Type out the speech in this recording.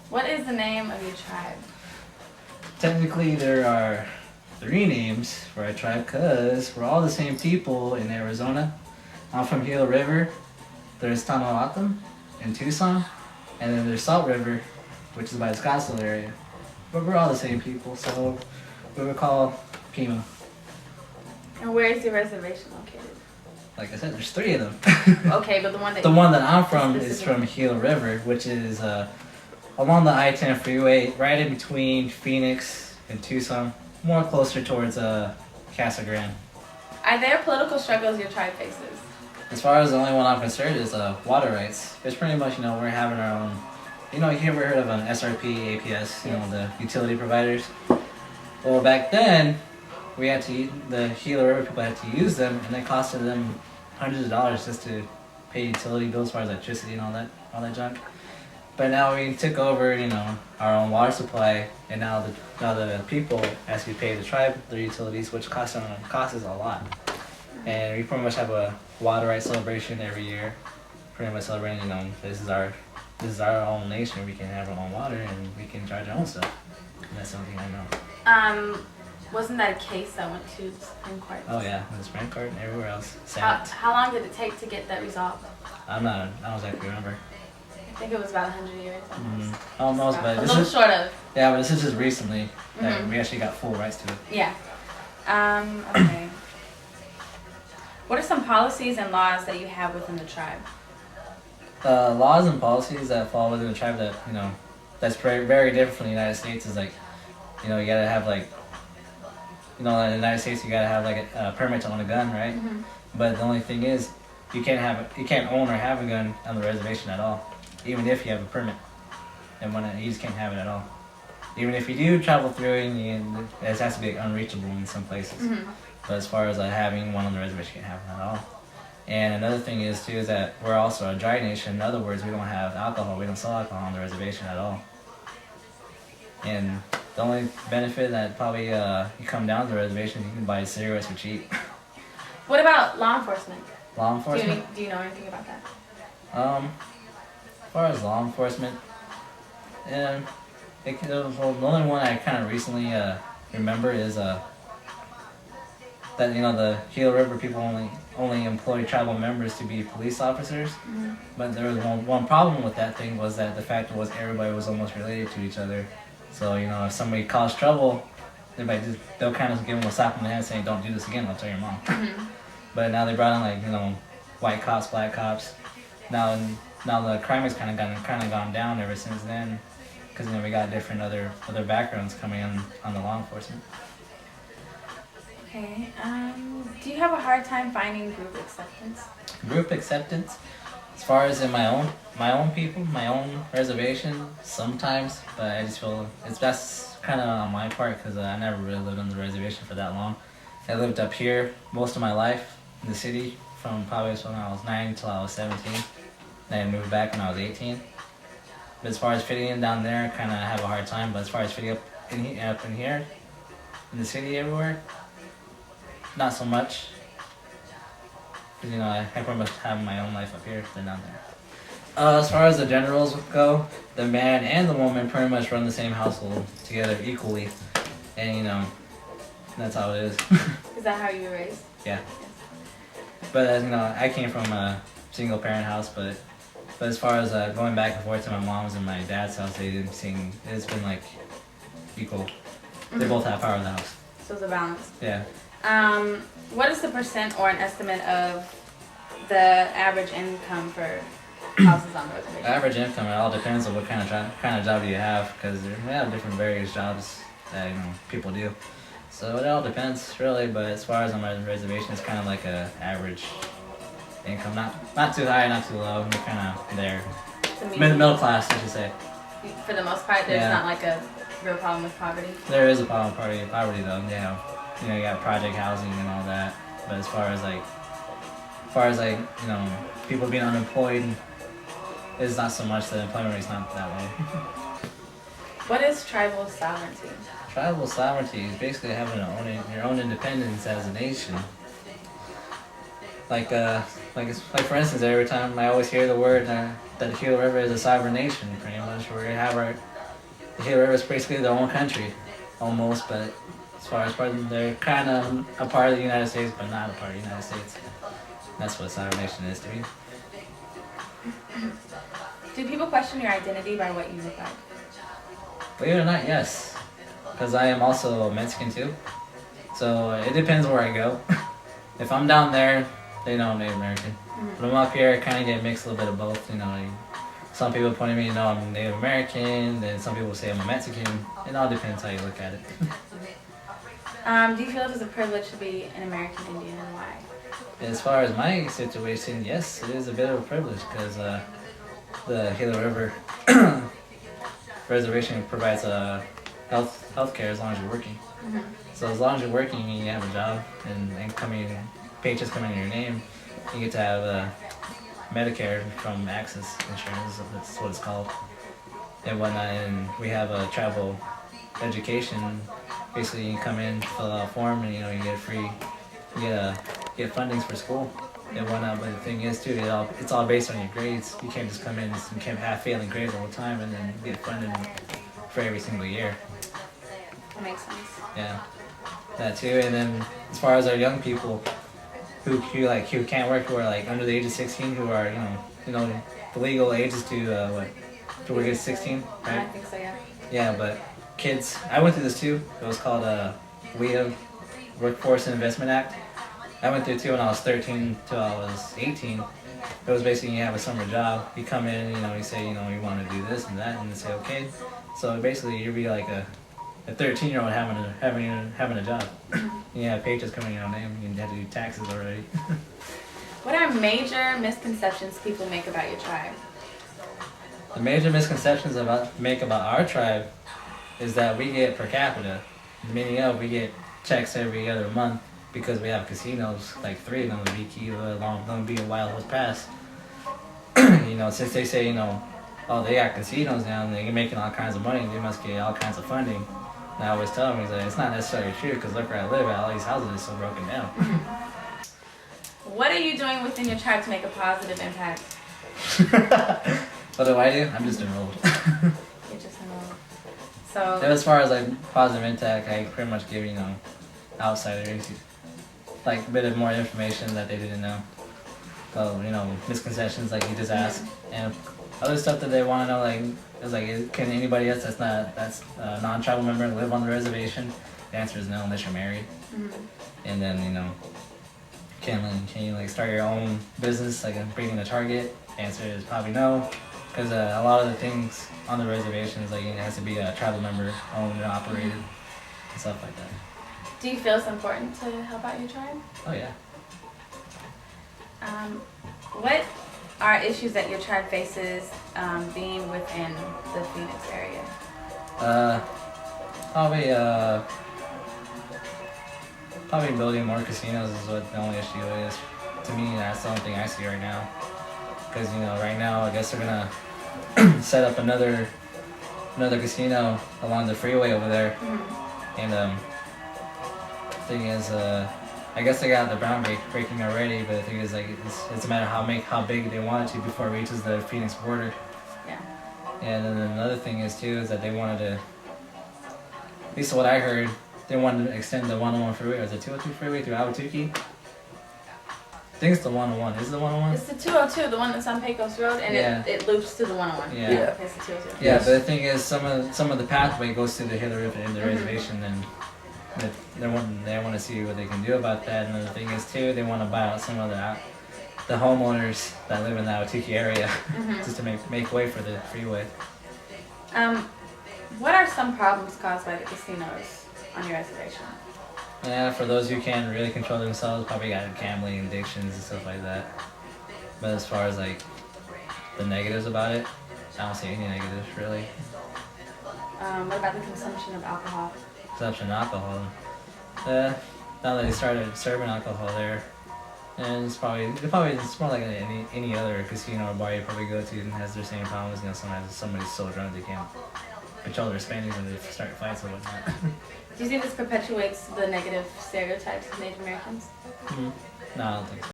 What is the name of your tribe? Technically, there are 3 names for our tribe because we're all the same people in Arizona. I'm from Gila River. There's Tanawatam in Tucson. And then there's Salt River, which is by the Scottsdale area. But we're all the same people, so we were called Pima. And where is your reservation located? Like I said, there's 3 of them. Okay, but the one that I'm from is from Gila River, which is along the I-10 freeway, right in between Phoenix and Tucson, more closer towards Casa Grande. Are there political struggles your tribe faces? As far as the only one I'm concerned is water rights. It's pretty much, we're having our own, you ever heard of an SRP, APS, the utility providers? Well, back then, we had to, the Gila River people had to use them, and it costed them hundreds of dollars just to pay utility bills as far as electricity and all that junk. But now we took over, our own water supply, and now the people actually pay the tribe their utilities, which costs us a lot. And we pretty much have a water rights celebration every year, pretty much celebrating, this is our own nation. We can have our own water and we can charge our own stuff. And that's something I know. Wasn't that a case that went to the Supreme Court? Oh yeah, the Supreme Court and everywhere else. How long did it take to get that resolved? I don't exactly remember. I think it was about 100 years. Almost, but a little short of. Yeah, but this is just recently that we actually got full rights to it. Yeah. Okay. What are some policies and laws that you have within the tribe? Laws and policies that fall within the tribe that, that's very, very different from the United States is like, you gotta have like, in the United States you gotta have like a permit to own a gun, right? Mm-hmm. But the only thing is, you can't own or have a gun on the reservation at all, even if you have a permit. And you just can't have it at all. Even if you do travel through it, it has to be unreachable in some places. Mm-hmm. But as far as having one on the reservation, you can't have one at all. And another thing is too is that we're also a dry nation. In other words, we don't have alcohol. We don't sell alcohol on the reservation at all. And the only benefit that probably you come down to the reservation, you can buy cigarettes for cheap. What about law enforcement? Law enforcement? Do you know anything about that? As far as law enforcement, the only one I kind of recently remember is that the Gila River people only employ tribal members to be police officers. Mm-hmm. But there was one problem with that thing was that the fact was everybody was almost related to each other. So if somebody caused trouble, they'll kind of give them a slap in the head saying, "Don't do this again. I'll tell your mom." Mm-hmm. But now they brought in white cops, black cops. Now the crime has kind of gone down ever since then, because we got different other backgrounds coming on the law enforcement. Okay. Do you have a hard time finding group acceptance? Group acceptance, as far as in my own people, my own reservation, sometimes. But I just feel that's kind of on my part because I never really lived on the reservation for that long. I lived up here most of my life in the city from probably when I was 9 until I was 17. Then I moved back when I was 18. But as far as fitting in down there, I kind of have a hard time. But as far as fitting up in here, in the city everywhere, not so much. Because, I pretty much have my own life up here than down there. As far as the generals go, the man and the woman pretty much run the same household together equally. And, that's how it is. Is that how you were raised? Yeah. But, I came from a single parent house, but as far as going back and forth to my mom's and my dad's house, it's been like equal. Mm-hmm. They both have power in the house. So it's a balance. Yeah. What is the percent or an estimate of the average income for houses on the reservation? Average income, it all depends on what kind of job you have, because we have different various jobs that people do. So it all depends really, but as far as on my reservation, it's kind of like a average income, not too high, not too low, we're kind of there. Middle class, I should say. For the most part, there's not like a real problem with poverty. There is a problem with poverty though. You got project housing and all that, but as far as people being unemployed, it's not so much. The employment rate's not that low. What is tribal sovereignty? Tribal sovereignty is basically having your own independence as a nation. Like for instance, every time I always hear the word that the Gila River is a sovereign nation, pretty much. We have the Gila River is basically their own country, almost. But as far as part of, they're kind of a part of the United States, but not a part of the United States. That's what Sovereign Nation is to me. Do people question your identity by what you look like? Believe it or not, yes. Because I am also Mexican too. So it depends where I go. If I'm down there, they know I'm Native American. But I'm up here, I kind of get mixed a little bit of both. You know, like, some people point at me, know I'm Native American. Then some people say I'm a Mexican. It all depends how you look at it. Do you feel it was a privilege to be an American Indian, and why? As far as my situation, yes, it is a bit of a privilege because the Gila River Reservation provides health care as long as you're working. So as long as you're working and you have a job and paychecks coming in your name, you get to have Medicare from Access Insurance. That's what it's called, and whatnot. And we have a travel education. Basically, you come in, fill out a form, and you get free. You get fundings for school and whatnot. But the thing is, too, it's all based on your grades. You can't just come in and you can't have failing grades all the time and then get funded for every single year. That makes sense. Yeah, that too. And then as far as our young people who can't work, who are like under the age of 16, who are the legal age is to work at 16, right? I think so, yeah. Yeah, but kids, I went through this too. It was called WIA, Workforce and Investment Act. I went through too when I was 13 till I was 18. It was basically you have a summer job. You come in, you say, you want to do this and that, and they say okay. So basically you'd be like a 13-year-old having a job. You have paychecks coming in your name. You have to do taxes already. What are major misconceptions people make about your tribe? The major misconceptions make about our tribe is that we get per capita. We get checks every other month because we have casinos, like 3 of them, the Viquila, Long Beach, and Wild Hills Pass. Since they say, oh, they got casinos now and they're making all kinds of money, they must get all kinds of funding. And I always tell them, it's not necessarily true because look where I live at, all these houses are so broken down. What are you doing within your tribe to make a positive impact? What do I do? I'm just enrolled. You're just enrolled. So as far as like positive impact, I pretty much give outsiders like a bit of more information that they didn't know. So misconceptions like you just asked, and other stuff that they want to know can anybody else that's a non-tribal member live on the reservation? The answer is no unless you're married. And then can you start your own business like bringing a Target? The answer is probably no. Because a lot of the things on the reservations, it has to be a tribal member owned and operated and stuff like that. do you feel it's important to help out your tribe? Oh yeah. What are issues that your tribe faces being within the Phoenix area? Probably building more casinos is what the only issue is. To me, that's the only thing I see right now. Because right now, I guess they're gonna set up another casino along the freeway over there. And the thing is, I guess they got the groundbreaking already. But the thing is, it's a matter of how big they want it to before it reaches the Phoenix border. Yeah. And then another thing is that they wanted to, at least what I heard, they wanted to extend the 101 freeway, or the 202 freeway through Ahwatukee. I think it's the 101. Is it the 101? It's the 202, the one that's on Pecos Road, and Yeah. it loops to the 101. Yeah. Okay, it's the 202. Yeah, but the thing is, some of the pathway goes through the Gila River and the reservation, and they want to see what they can do about that. And the thing is, too, they want to buy out some of the homeowners that live in the Ahwatukee area just to make way for the freeway. What are some problems caused by the casinos on your reservation? Yeah, for those who can't really control themselves, probably got gambling addictions and stuff like that. But as far as the negatives about it, I don't see any negatives really. What about the consumption of alcohol? Consumption of alcohol. Now that they started serving alcohol there, and it's more like any other casino or bar you probably go to and has their same problems. Sometimes somebody's so drunk they can't control their spending and they start fights or whatnot. Do you think this perpetuates the negative stereotypes of Native Americans? No, I don't think so.